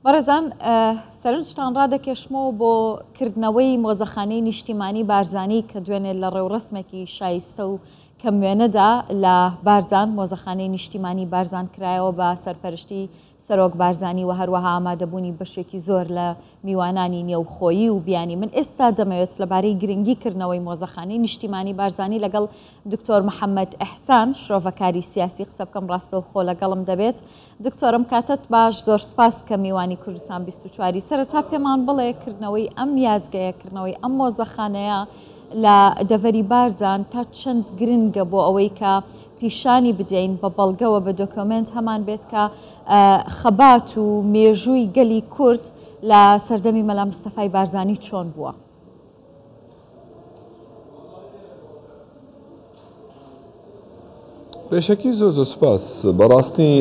بەڕێزان سەرنجتان ڕادەکێشمەوە بۆ کردنەوەی مۆزەخانەی نیشتیمانی بارزانی کە دوێنێ لە ڕێوڕسمێکی شایستە و کەموێنەدا لە بارزان مۆزەخانەی نیشتیمانی بارزان کرایەوە بە سەرپەرشتی سەرۆک بارزانی و هەروەها ئامادەبوونی بەشێکی زۆر لە میوانانی نێوخۆیی و بیانی. من ئێستا دەمەوێت لەبارەی گرنگیکردنەوەی مۆزەخانەی نیشتیمانی بارزانی لەگەڵ دکتۆر محەممەد ئەحسان شرۆڤەکاری سیاسی قسە بکەم. ڕاستەوخۆ لەگەڵم دەبێت. دکتۆرم کاتت باش، زۆر سپاس کە میوانی کوردستان 24 سەرەتا پێمان بڵێ کردنەوەی ئەم یادگەیەکردنەوەی ئەم مۆزەخانەیە لە دەڤەری بارزان تا چەند گرنگە بۆ ئەوەی کە پیشانی بدەین بە بەڵگەوە بە دۆکۆمنت هەمان بێت کە خەبات و مێژووی گەلی کورد لە سەردەمی مەلا مستەفای بارزانی چۆن بووە؟ بێشەکی زۆر زۆر سپاس. بەڕاستی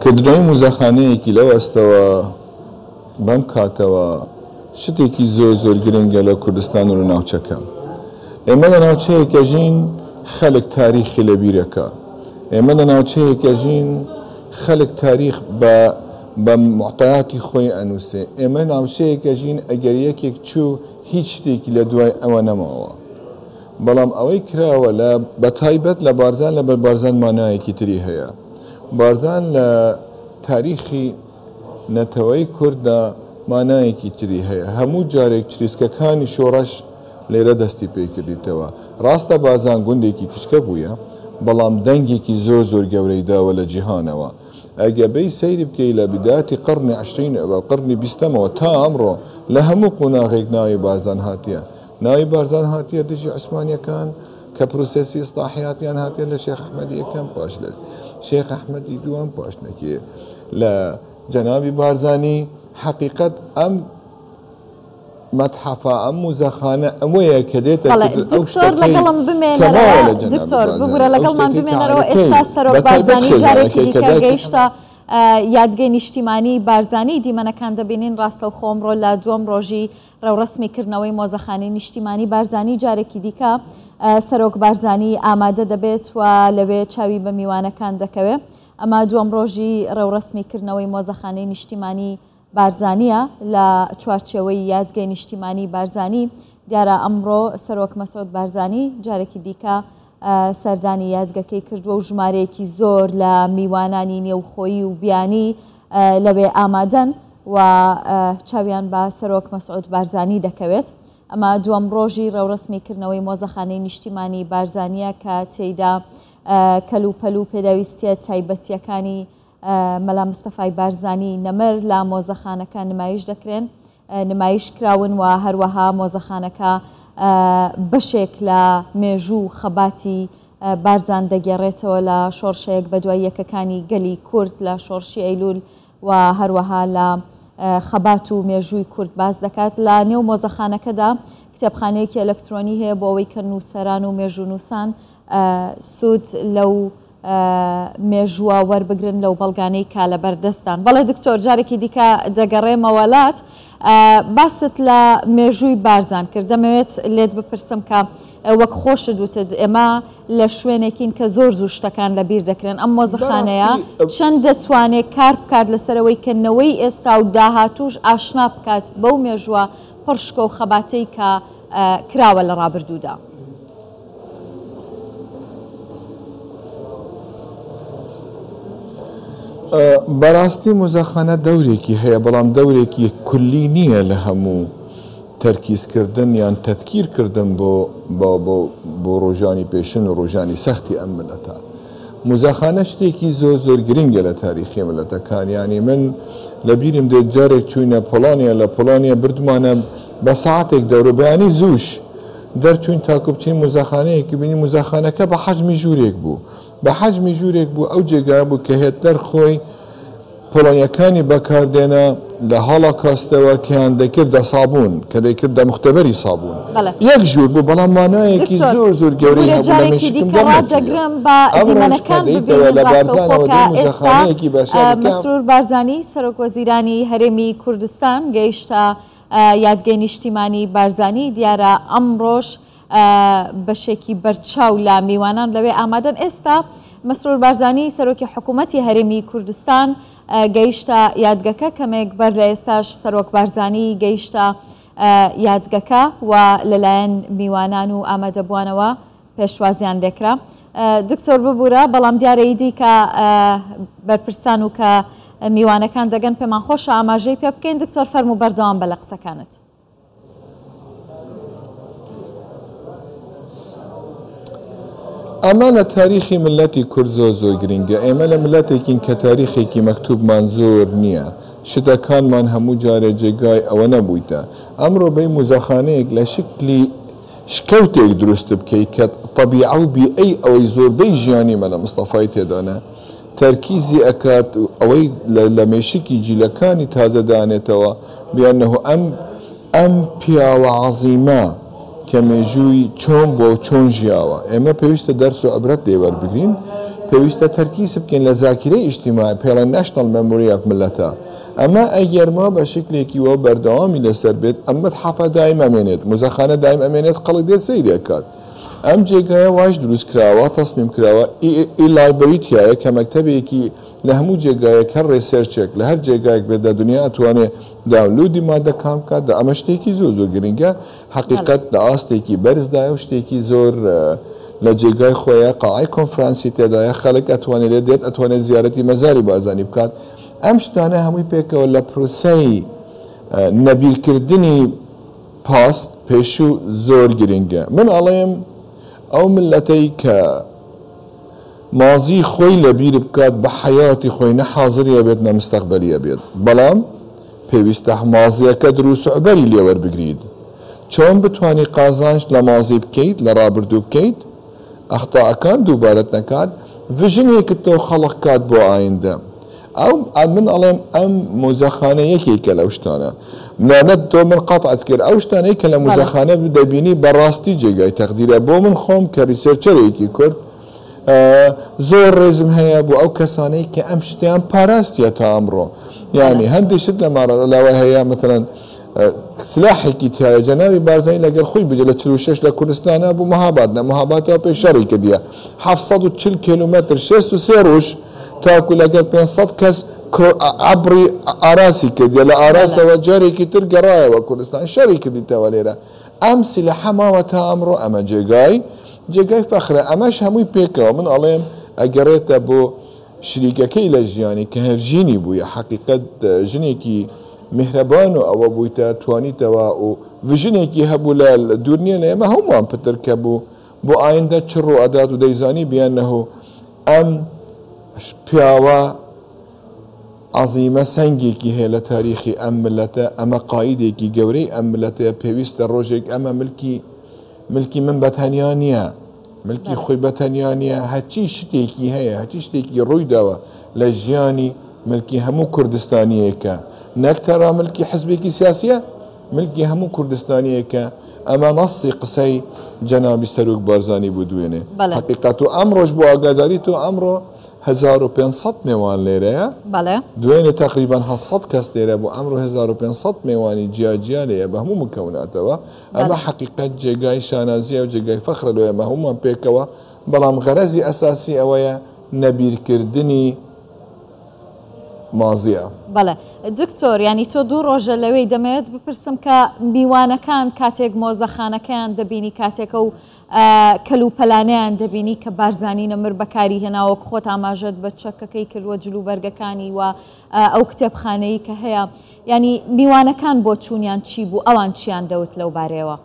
کردنەوەی مۆزەخانەیەکی لەو ئەستەوە بەم کاتەوە شتێکی زۆر زۆر گرنگە لە کوردستان و ناوچەکە. ئێمە لە ناوچەیەکە ژین خەڵک تاریخی لە بیرەکە. ئێمە لە ناوچەیەکە ژین خەڵک تاریخ بە معتەیاتی خۆی ئەنووسێ. ئێمە ناوچەیەکە ژین ئەگەر یەکێک چوو هیچ شتێکی لە دوای ئەوە نەماوە. بەڵام ئەوەی کراوە لە بەتایبەت لە بارزان لە بەربارزان مانایەکی تری هەیە. بارزان لە تاریخی نەتەوەی کوردە مانایەکی تری هەیە. هەموو جارێک چریسکەکانی شۆڕەش لێرە دەستی پێکردیتەوە. ڕاستە بارزان گوندێکی کچکە بووە، بەڵام دەنگێکی زۆر زۆر گەورەی داوە لە جیهانەوە. ئەگە بەی سەیری بکەی لە بداتی قڕنی عشرین و قڕنی بیستەمەوە تا ئەمڕۆ لە هەموو قۆناغێک ناوی بارزان هاتیە. ناوی بارزان هاتیە دژی عوسمانیەکان کە پرۆسەسی ئیسلاحیاتیان هاتیە لە شێخ ئەحمەدی یەکەم، پاش لە شێخ ئەحمەدی دووەم، پاش نەکێ لە جەنابی بارزانی. حقیقەت ئەم مەتحەفە ئەم مۆزەخانە ئەوەیە کە دێتە دکتۆر لەگەڵم بمێنەرەوە. دکتۆر ببوورە لەگەڵمان بمێنەرەوە. ئێستا سەرۆک بارزانی جارێکی دیکە گەیشتە یادگەی نیشتیمانی بارزانی. دیمەنەکان دەبینین ڕاستەوخۆ ئەمڕۆ لە دووەم ڕۆژی ڕێوڕسمیکردنەوەی مۆزەخانەی نیشتیمانی بارزانی جارێکی دیکە سەرۆک بارزانی ئامادە دەبێت و لەوێ چاوی بە میوانەکان دەکەوێت. ئەمە دووەم ڕۆژی ڕێوڕسمیکردنەوەی مۆزەخانەی نیشتیمانی بارزانیە لە چوارچێوەی یادگەی نیشتیمانی بارزانی. دیارە ئەمڕۆ سەرۆک مەسعود بارزانی جارێکی دیکە سەردانی یادگەکەی کردووە و ژمارەیەکی زۆر لە میوانانی نێوخۆیی و بیانی لەوێ ئامادەن و چاویان بە سەرۆک مەسعود بارزانی دەکەوێت. ئەمە دووەم ڕۆژی ڕێوڕسمیکردنەوەی مۆزەخانەی نیشتیمانی بارزانیە کە تێیدا کەلوپەل و پێداویستیە تایبەتیەکانی مەلا مستەفای بارزانی نەمر لە مۆزەخانەکە نمایش دەکرێن، نمایش کراون و هەروەها مۆزەخانەکە بەشێک لە مێژوو خەباتی بارزان دەگێڕێتەوە لە شۆڕشەیەک بە دوای یەکەکانی گەلی کورد لە شۆڕشی ئەیلول و هەروەها لە خەبات و مێژووی کورد باز دەکات. لە نێو مۆزەخانەکەدا کتێبخانەیەکی ئەلەکترۆنی هەیە بۆ ئەوەی کە نووسەران و مێژوونووسان سوود لەو مێژووە وەربگرن لەو بەڵگانەی کا لە بەردەستان. بەڵێ دکتۆر جارێکی دیکە دەگەڕێمەوەلات باست لە مێژووی بارزان کرد. دەمەوێت لێت بپرسم کە وەک خۆشت وتت ئێمە لە شوێنێکین کە زۆر زوو شتەکان لەبیر دەکرێن. ئەم مۆزەخانەیە چەند دەتوانێت کار بکات لەسەرەوەی کەنەوەی ئێستا و داهاتوش ئاشنا بکات بەو مێژووە پڕشکە و خەباتەی کە کراوە لە ڕابردوودا؟ بەڕاستی مۆزەخانە دەورێکی هەیە، بەڵام دەورێکی کولی نییە لە هەموو تەرکیزکردن یان تەفکیرکردن بۆ ڕۆژانی پێشن و ڕۆژانی سەختی ئەم ملەتە. مۆزەخانە شتێکی زۆر زۆر گرنگە لە تاریخی ملەتەکان. ینی من لە بیرم دێت جارێک چوینە پۆڵۆنیا، لە پۆڵۆنیا بردمانە بە ساعتێک دەوروبیانی زووش دەرچوین تاکو بچین مۆزەخانەیەکی بینی مۆزەخانەکە بە حەجمی ژوورێک بوو. بە حەجمی ژوورێک بوو ئەو جێگا بوو کە هێتلەر خۆی پۆڵۆنیەکانی بەکاردێنە لە هەڵاکاستەوە کەیان دەکرد دە سابوون کە دەیکرد دە مختبەری سابوون. یەک ژوور بوو، بەڵام مانایەکی زۆر زۆر گەورەی هەبوو لە مێشکم دەگرم بە دیمەنەکان مۆزەخانەیەکی مەسرور بارزانی سەرۆک وەزیرانی هەرێمی کوردستان گەیشتە یادگەی نیشتیمانی بارزانی. دیارە ئەمڕۆژ بەشێکی بەرچاو لە میوانان لەوێ ئامادەن. ئێستا مەسرور بارزانی سەرۆکی حکوومەتی هەرێمی کوردستان گەیشتە یادگەکە کەمێک بەر لە ئێستاش سەرۆک بارزانی گەیشتە یادگەکە و لەلایەن میوانان و ئامادەبوانەوە پێشوازیان لێکرا. دکتۆر ببوورە بەڵام دیارەی دی کە بەرپرسان و کە میوانەکان دەگەن پێمان خۆشە ئاماژەی پێ بکەین. دکتۆر فەرموو بەردەوام بە لە قسەکانت. ئەمە لە تاریخی ملەتی کورد زۆر گرنگە. ئێمە لە ملەتێکین کە تاریخێکی مەکتوبمان زۆر نییە، شتەکانمان هەموو جارێ جێگای ئەوە نەبوویتە. ئەمڕۆ بەی موزەخانەیەک لە شکلی شکەوتێک دروست بکەیت کە طەبیعە و بیئەی ئەوەی زۆربەی ژیانی مەلە مستەفای تێدانە تەرکیزی ئەکات ئەوەی لە مێشکی جیلەکانی تازە دانێتەوە بیانەوە ئەم پیاوە عەزیمە کە مێژووی چۆن بۆ چۆن ژیاوە. ئێمە پێویستە دەرس و عبرەت لێوەربگرین، پێویستە تەرکیز بکەین لە زاکرەی ئیجتیماعی پێڵە ناشنال مەمۆری ئۆف ملەتە. ئەمە ئەگەرما بە شکلێکی وە بەردەوامی لەسەر بێت ئەمە حەفە دایم ئەمێنێت، موزەخانە دایم ئەمێنێت، قەڵک دێت سەیرێکات. ئەم جێگایە واش دروست کراوە، تەسمیم کراوە ئیلایبەری تایە کە مەکتەبێکی لە هەموو جێگایەک هەر ڕێسێرچێک لە هەر جێگایەک بێت لە دنیا ئەتوانێت داونلودی مادەکان بکات. ئەمە شتێکی زۆر گرنگە، حەقیقەت لە ئاستێکی بەرزدایە و شتێکی زۆر لە جێگای خۆیە قاعی کۆنفرانسی تێدایە خەڵک ئەتوانێت لێ دێت، ئەتوانێت زیارەتی مەزاری بارزانی بکات. ئەم شتانە هەمووی پێکەوە لە پرۆسەی نەبیرکردنی پاست پێشوو زۆر گرنگە. من ئەڵێم ئەو ملەتەی کە مازی خۆی لەبیر بکات بە حەیاتی خۆی نەحازریە بێت نەمستەقبەلیە بێت، بەڵام پێویستە مازیەکە دروست و عبەری لێوەربگریت. چۆن بتوانی قازانج لە مازی بکەیت، لە ڕابردوو بکەیت، ئەختاءەکان دووبارەت نەکات، ڤژنێکت تۆ خەڵق کات بۆ ئایندە. ئەو من ئەڵێم ئەم مۆزەخانە یەکێکە لەو شتانە. نانەت تۆ من قەتعت کرد ئەو شتانەی کە لە مۆزەخانە دەبینی بەڕاستی جێگای تەقدیرە. بۆ من خۆم کە ریسێرچەرێکی کورد زۆر ڕێزم هەیە بۆ ئەو کەسانەی کە ئەم شتیان پاراستیە تا ئەمڕۆ. یعنی هەندێک شت لە ماڕەلاوە هەیە، مثلەن سلاحێکی تایە جەنابی بارزانی لەگەر خۆی بدە لە 46 لە کوردستانە بوو مەهاباد مەهاباتەوە پێش شەڕی کردیە 740 کیلومتر 63 ڕۆژ تاکو لەگەر 500 کەس عبری ئاراسی کردیە، لە ئاراسەوە جارێکی تر گەڕایەوە کوردستان شەڕی کردیتەوە لێرە. ئەم سیلەحە ماوە تا ئەمڕۆ. ئەمە جێگای فەخرە. ئەمەش هەمووی پێکەوە من ئەڵێم ئەگەڕێتە بۆ شریکەکەی لە ژیانی کە هەرژینی بوویە، حەقیقەت ژنێکی میهرەبان و ئەوە بوویتە توانیتەوە و ڤژنێکی هەبوو لە دوور نییە لە ئێمە هەمووان پتر کە بوو بۆ ئایندە چڕ و ئەدات و دەیزانی بیانەهۆ ئەم پیاوە عەزیمە سەنگێکی هەیە لە تاریخی ئەم ملەتە. ئەمە قایدێکی گەورەی ئەم ملەتەیە. پێویستە ڕۆژێک ئەمە ملکی من بەتەنیا نییە، ملکی خۆی بەتەنیا نییە، هەچی شتێکی هەیە، هەچی شتێکی ڕوویداوە لە ژیانی ملکی هەموو کوردستانیەکە، نەک تەنها ملکی حزبێکی سیاسیە، ملکی هەموو کوردستانیەکە. ئەمە نەسی قسەی جەنابی سەرۆک بارزانی بوو دوێنێ. حەقیقەت و ئەمڕۆژ بۆ ئاگاداری تۆ ئەمڕۆ 1500 میوان لێرەیە، دوێنێ تقریبان 700 کەس لێرە بوو. ئەمڕۆ 1500 میوانی جیاجیا لەیە بە هەموو مکەوناتەوە. ئەمە حەقیقەت جێگای شانازیە و جێگای فەخرە لێ ئەمە هەمومان پێکەوە. بەڵام غەرەزی ئەساسی ئەوەیە نەبیرکردنی مازیە. بەڵێ دکتۆر، ینی تۆ دوو ڕۆژە لەوەی دەمەوێت بپرسم کە میوانەکان کاتێک مۆزەخانەکەیان دەبینی، کاتێکە و کەلوپەلانەیان دەبینی کە بارزانی نەمر بەکاری هێناوەک خۆت ئاماژەت بە چەکەکەی کردووە جلو بەرگەکانی و ئەو کتێبخانەی کە هەیە، ینی میوانەکان بۆ چوونیان چی بوو؟ ئەوان چیان دەوت لەو بارەیەوە؟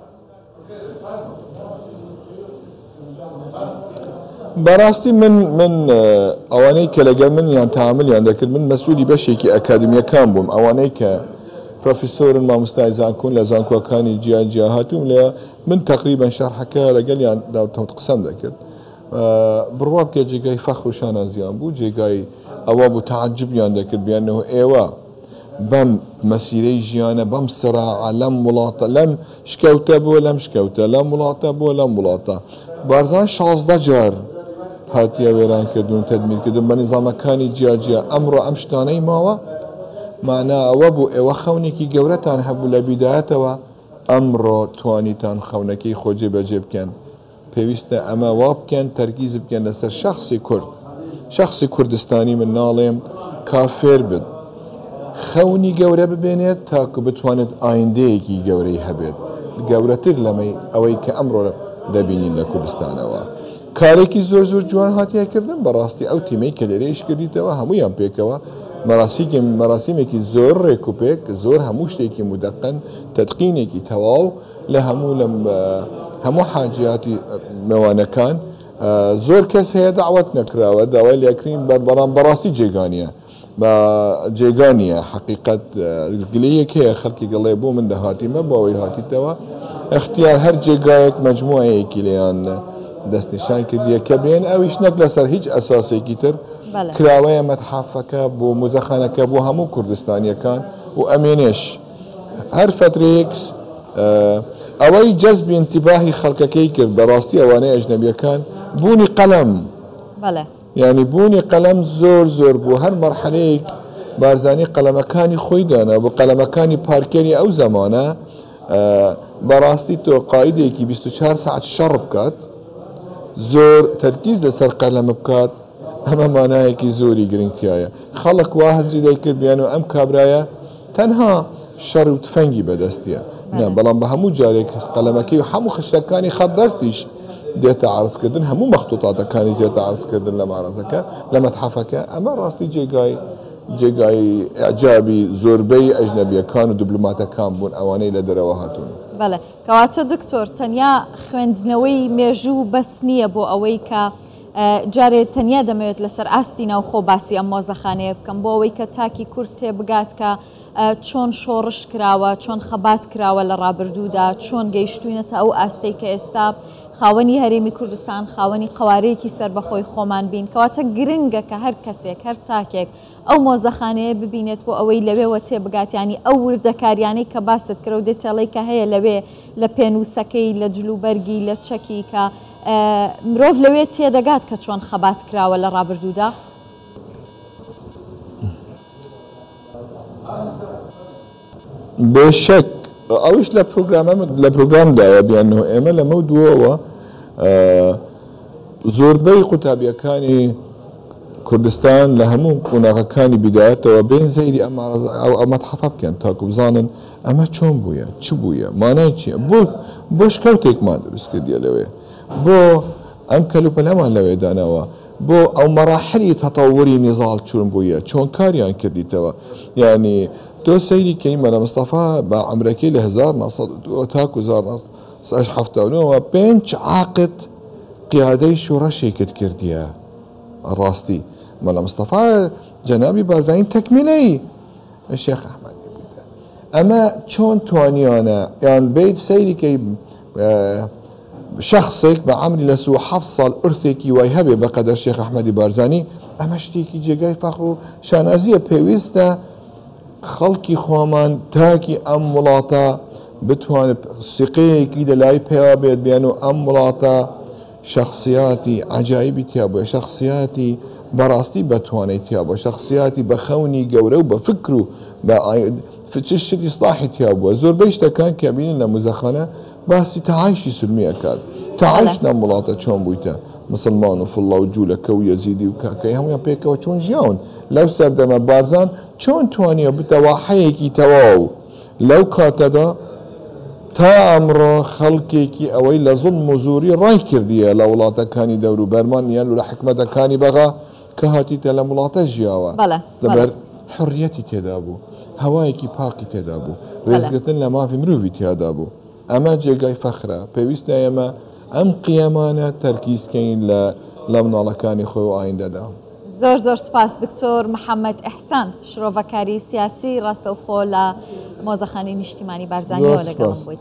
بەڕاستی من ئەوانەی کە لەگەڵ من یان تاملیان دەکرد، من مەسئولی بەشێکی ئەکادمیەکان بووم. ئەوانەی کە پرۆفیسۆرن مامۆستای زانکۆن لە زانکۆکانی جیا هاتووم لێ، من تقریبا شەرحەکە لەگەڵیان داوتەوت قسەم دەکرد. بڕوا بکە جێگای فەخر و شانازیان بوو، جێگای ئەوە بوو تەعەجوبیان دەکرد بیانەوە ئێوە بەم مەسیرەی ژیانە، بەم سراعە، لەم وڵاتە، لەم شکەوتە بۆ لەم شکەوتە، لەم وڵاتە بۆ لەم وڵاتە. بارزان 16 جار هاتیە وێران کردون تەدمیرکردن بە نظامەکانی جیاجیا. ئەمڕۆ ئەم شتانەی ماوە مانا ئەوە بوو ئێوە خەونێکی گەورەتان هەبوو لە بیدایەتەوە، ئەمڕۆ توانیتان خەونەکەی خۆجێ بەجێ بکەن. پێویستە ئەمە وا بکەن، تەرکیز بکەن لەسەر شەخصی کورد، شخصی کوردستانی من ناڵێم کافێر بێت خەونی گەورە ببێنێت تاکو بتوانێت ئایندەیەکی گەورەی هەبێت گەورەتر لەمەی ئەوەی کە ئەمڕۆ دەبینین لە کوردستانەوە کارێکی زۆر زۆر جوان هاتیەکردن بەڕاستی ئەو تیمەی کە لێرەیش کردیتەوە هەمویان پێکەوە مەراسیمێکی زۆر ڕێکوپێک زۆر هەموو شتێکی مدەقەن تەدقینێکی تەواو لە هەموو حاجیاتی میوانەکان زۆر کەس هەیە داوەت نەکراوە داوای لێکرین بەڵام بەڕاستی جێگانیە حقیقت گلەیەک هەیە خەڵکی گەڵێ بۆ من دەهاتیمە بۆ ئەوەی هاتیتەوە اختیار هەر جێگایەک مەجموعەیەکی لێیان دەستنیشان کردیە کە بێن ئەویش نەک لەسەر هیچ ئەساسێکی تر کراوەیە مەتحافەکە بۆ مۆزەخانەکە بۆ هەموو کوردستانیەکان و ئەمێنێش هەر فترەیەک ئەوەی جەزبی انتیباهی خەڵکەکەی کرد بەڕاستی ئەوانەی ئەجنەبیەکان بوونی قەلەم یعنی بوونی قەلەم زۆر زۆر بوو هەر مەرحەلەیەک بارزانی قەلەمەکانی خۆی دانا بۆ قەلەمەکانی پارکەری ئەو زەمانە بەڕاستی تۆ قایدێکی 24 ساعت شەڕ بکات زۆر تەرکیز لەسەر قەلەمە بکات ئەمە مانایەکی زۆری گرنگتیایە خەڵک وا هەزری دەیکرد بیان و ئەم کابرایە تەنها شەڕ و تفەنگی بەدەستیە بەڵام بە هەموو جارێک قەلەمەکەی و هەموو خشتەکانی خەت دەستیش دێتە عرضکردن هەموو مەخطوطاتەکانی دێتە عرضکردن لە مارەزەکە لە مەتحەفەکە ئەمە ڕاستی جێگای ئەعجابی زۆربەی ئەجنەبیەکان و دیبلۆماتەکان بوون ئەوانەی لە دەرەوە هاتوون. بەڵێ کەواتە دکتۆر تەنیا خوێندنەوەی مێژوو بەس نییە بۆ ئەوەی کە جارێ تەنیا دەمەوێت لەسەر ئاستی ناوخۆ باسی ئەم مۆزەخانەیە بکەم بۆ ئەوەی کە تاکی کورد تێبگات کە چۆن شۆڕش کراوە چۆن خەبات کراوە لە ڕابردوودا چۆن گەیشتوینەتە ئەو ئاستەی کە ئێستا خاوەنی هەرێمی کوردستان خاوەنی قوارەیەکی سەربەخۆی خۆمان بین کەواتە گرنگە کە هەر کەسێک هەر تاکێک ئەو مۆزەخانەیە ببینێت بۆ ئەوەی لەوێوە تێبگاتیانی ئەو وردەکاریانەی کە باست کرە و دێتەڵی کە هەیە لەوێ لە پێنووسەکەی لە جلوبەرگی لە چەکی کە مرۆڤ لەوێ تێدەگات کە چۆن خەبات کراوە لە ڕابردوودا. بێشەک ئەوش لە پرۆگرامداوە بیانەوە ئێمە لەمە دووەوە زۆربەی قوتابیەکانی کوردستان لە هەموو قۆناغەکانی بیدایەتەوە بێن زەیری ئەو مەتحەفە بکەن تاکو بزانن ئەمە چۆن بووە چ بووە مانای چییە بۆ شکەوتێکمان دروست کردیە لەوێ بۆ ئەم کەلوپەلەمان لەوێ دانەوە بۆ ئەو مەراحلی تەتەووری نێزاڵ چۆن بووە چۆن کاریان کردیتەوە یعنی تۆ سەیری کەی مەلا مستەفا بە عەمرەکەی لە 1970 تاکو 1970 5 عاقد قیادەی شۆڕەشێکت کردیە ڕاستی مەلا مستەفا جەنابی بارزانی تەکمیلەی شێخ ئەحمەدی بووە ئەمە چۆن توانیانە یان بیت سەیری کەی شخصێک بە عەمری لە 37 ساڵ ئورثێکی وای هەبێ بەقەدەر شێخ ئەحمەدی بارزانی ئەمە شتێکی جێگای فەخر و شانازیە پێویستە خەڵکی خۆمان تاکی ئەم وڵاتە بتوانێت سقەیەکی لەلای پێوا بێت بیان و ئەم وڵاتە شخصیاتی عجایبی تیا بووە شخصیاتی بەڕاستی بەتوانێت تیا بووە شخصیاتی بە خەونی گەورە و بە فکر و چ شتی ئیسلاحی تیا بووە زۆربەی شتەکان کە بینن لە مۆزەخانە باسی تەعایشی سولمیەکات تەعایش لەم وڵاتە چۆن بوویتە مسلمان و فڵڵا و جوولەکە و یەزیدی و کاکەی هەمویان پێکەوە چۆن ژیاون لەو سەردەمە بارزان چۆن توانیە بتەوە حەیەکی تەواو لەو کاتەدا تا ئەمڕۆ خەڵکێکی ئەوەی لە زوڵم و زووری ڕای کردیە لە وڵاتەکانی دەور و بەرمان یان و لە حکومەتەکانی بەغا کە هاتیتە لە وڵاتە ژیاوە لەبەر حڕیەتی تێدا بوو هەوایەکی پاکی تێدا بوو ڕێزگرتن لە مافی مرۆڤی تیادا بوو ئەمە جێگای فەخرە پێویستە ئێمە ئەم قیامانە تەرکیزکەین لە مناڵەکانی خۆی و ئایندەدا. زۆر سپاس دکتۆر محەممەد ئەحسان شرۆڤەکاری سیاسی ڕاستەوخۆ لە مۆزەخانەی نیشتیمانی بارزانیەوە لەگەڵم بوویت.